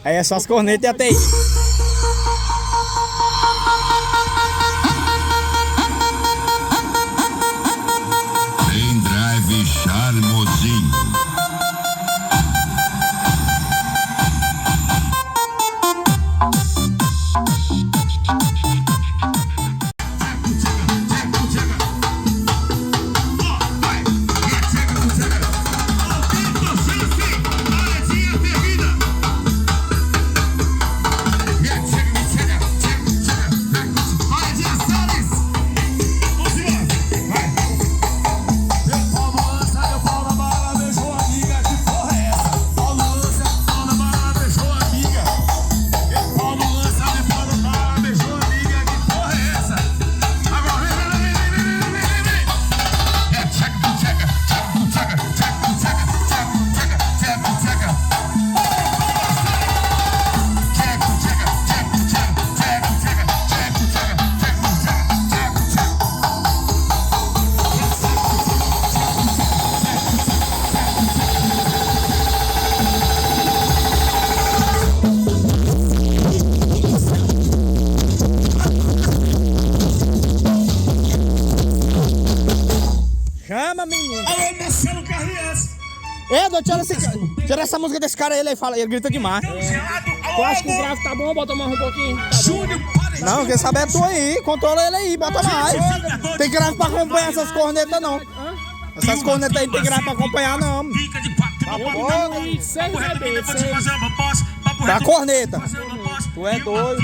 Aí é só as cornetas e até aí. Pendrive charmosinho. Chama, menino. Alô, Marcelo Carrias. Tira essa música desse cara aí, ele grita demais. Tu Tu acha que o gráfico tá bom? Bota mais um pouquinho. Tá Júnior, não, quem sabe é tu aí. Controla ele aí, bota mais. Tem gráfico pra acompanhar essas cornetas, não. Essas cornetas aí não tem gráfico pra acompanhar, não. Fica de quatro no Porra. Sem beber, vou te fazer uma boss. Da corneta. Tu é doido.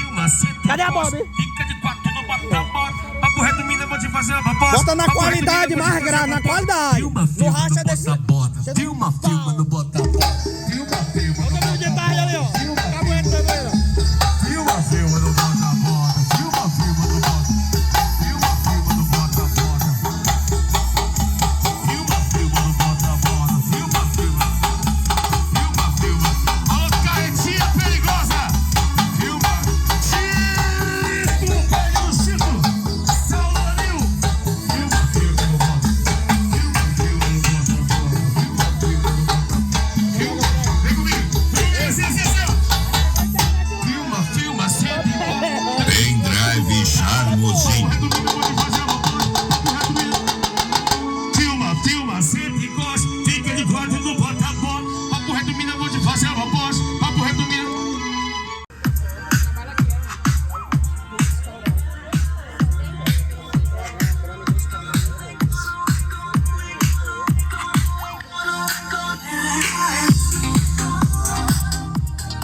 Cadê a Bob? Fica de quatro no bota-bota. Papo reto, mina, vou te fazer uma boss. Bota na qualidade, mais grave, na qualidade. No racha desse. Filma, filma no bota-bota. Filma, filma no Bota o detalhe ali, ó. Tá aguentando aí, ó. Filma, filma no bota-bota. Filma, filma no bota. Filma, filma no bota-bota. Filma, filma no bota-bota. Filma, filma. Filma, filma. Alô, carretinha perigosa. Filma. Chico, pega no Chico. Saulanil. Filma, filma no bota. Filma, filma no bota-bota. Filma, filma no bota. Filma. Vem comigo. Filma, filma, sempre. Pendrive charmosinho. Filma, filma, sempre gosta. Fica de quatro no bota-bota. Papo reto, mina, vou te fazer uma boss. Papo reto, mina.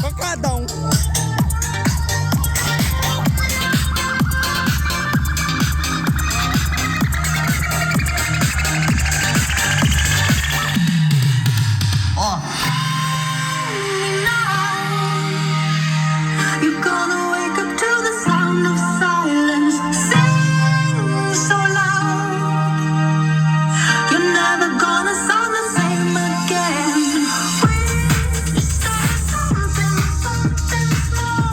Pancadão. You're gonna wake up to the sound of silence. Sing so loud. You're never gonna sound the same again. We start something small.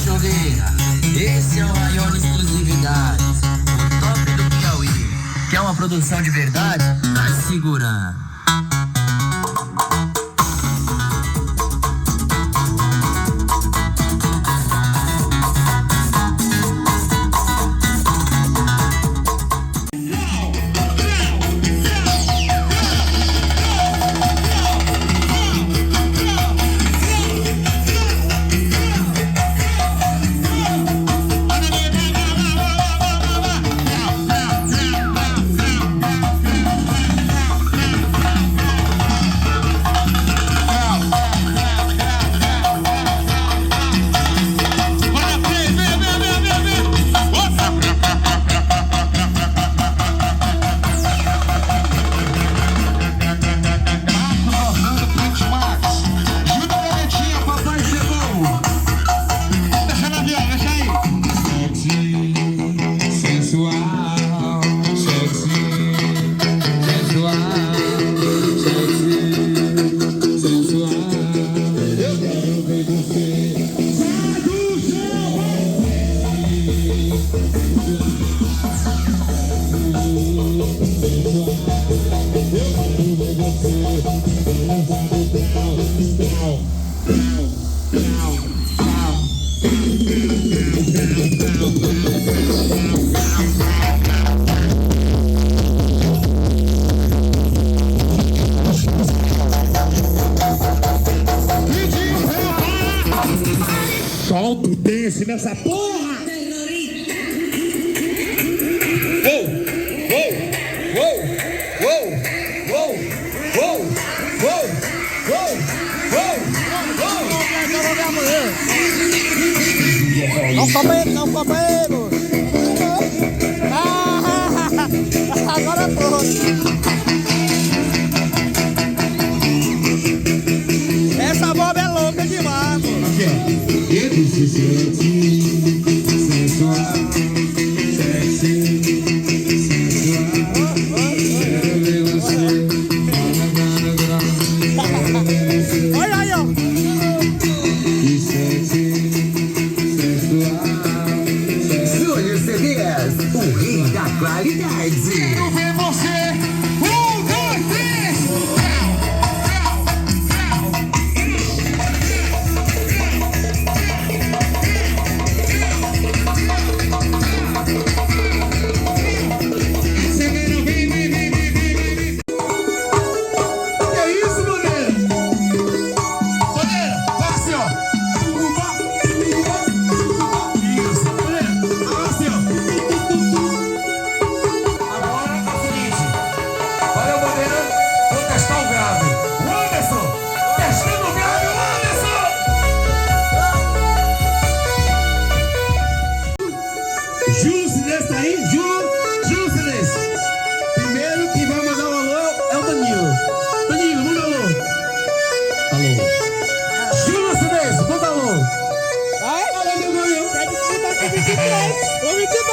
cachoeira, esse é o Raione Exclusividade, o top do Piauí. Quer uma produção de verdade? Tá segurando. Solta o dance nessa porra! Não, companheiro! Agora pronto! Essa boba é louca demais, mano! Ele se sente sensual, sexy, sensual. Quero ver você. Olha aí, ó! Que sexy, sensual. Júlio CDs, o rei da qualidade. Quero ver você. 1, 2, 3.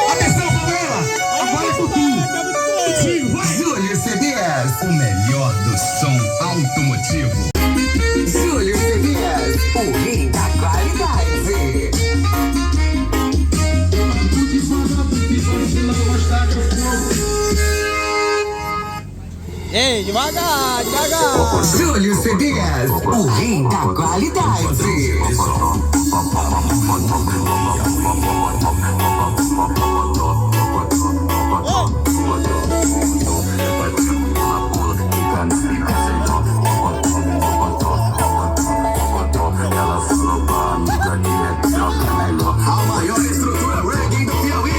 Atenção, favela! Agora é por tu! Contigo, vai! Júlio CDs, o melhor do som automotivo. Júlio CDs, o rei da qualidade. Ei, devagar, devagar! Júlio CDs, o rei da qualidade. A maior estrutura reggae do Piauí.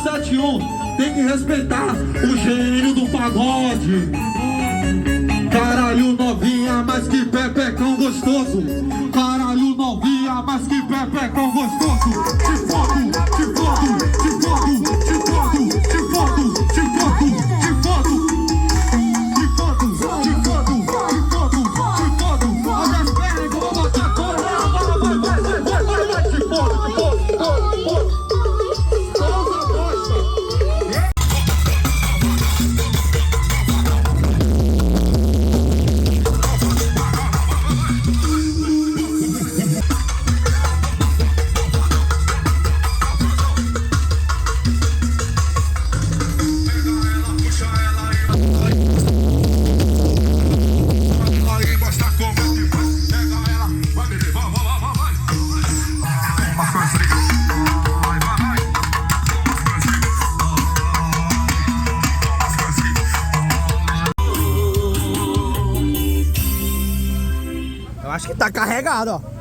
71, tem que respeitar o gênio do pagode. Caralho, novinha, mas que pepecão gostoso. Caralho, novinha, mas que pepecão gostoso. Te foto, te foto, te foto, te foto, te foto, te foto, te foto, te foto, te foto, te foto, te foto. Olha as pernas que eu vou botar toda. Vai, te foto, te foto, te foto. Eu acho que tá carregado, ó.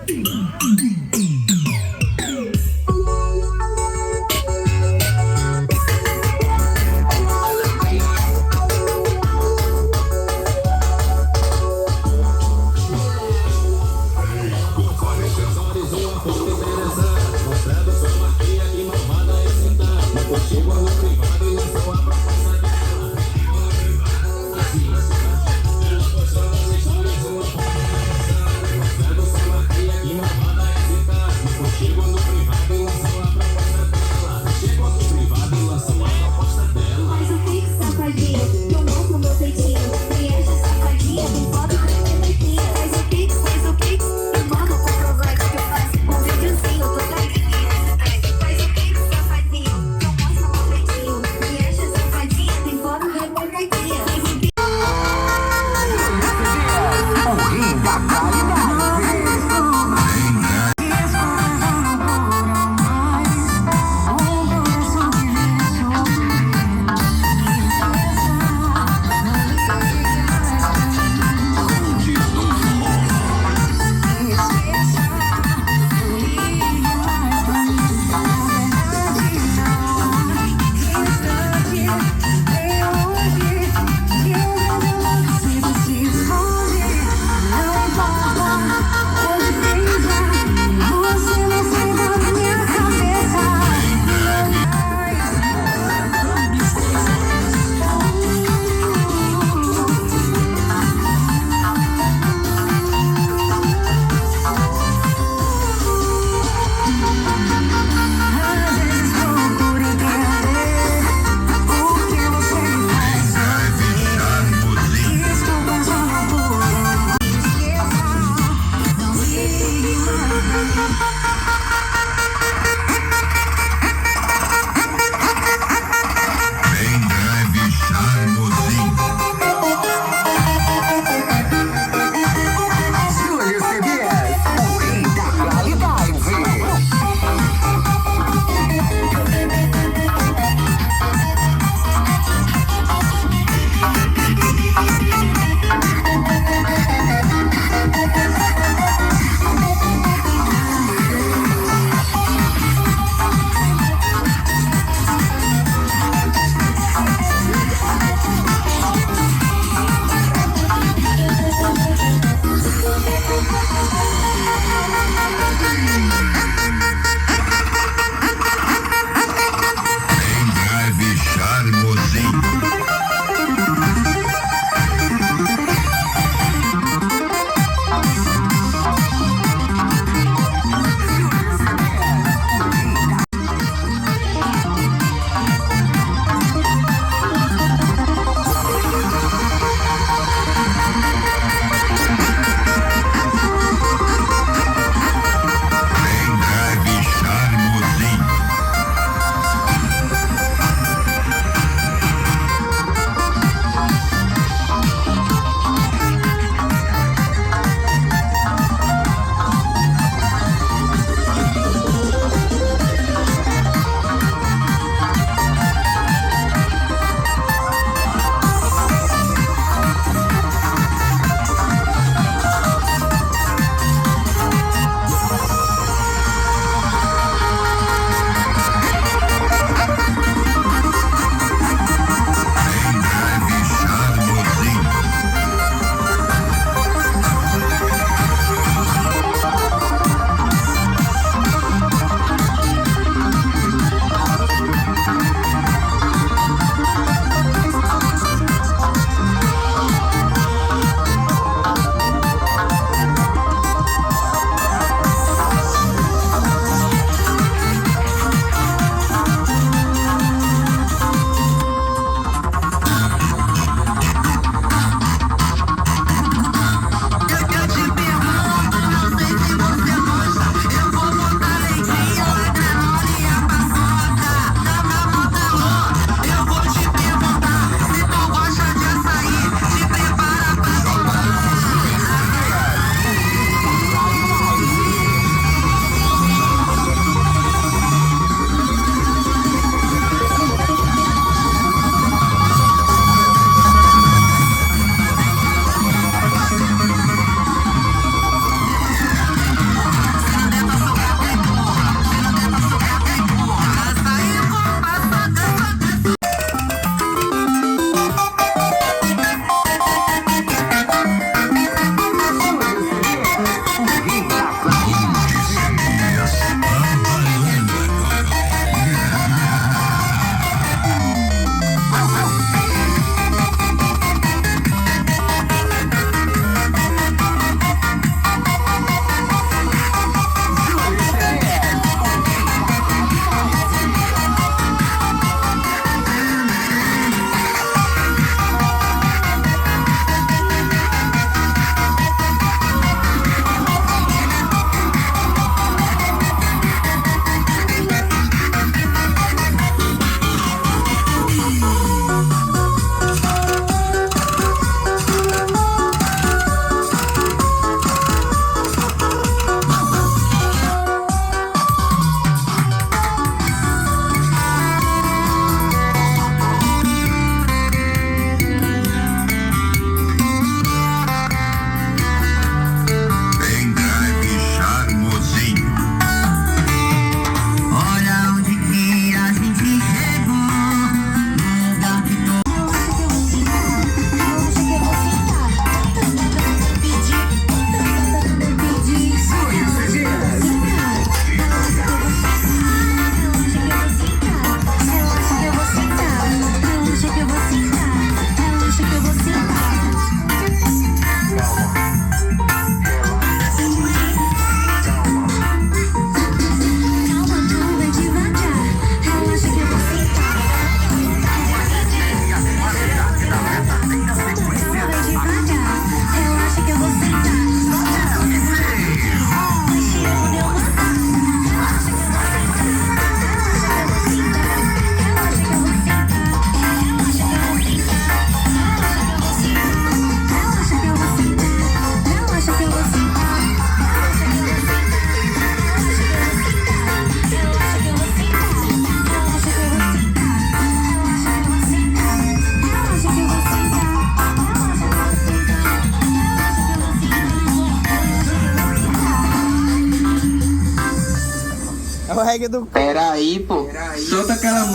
É o reggae do... Pera aí, pô. Solta aquela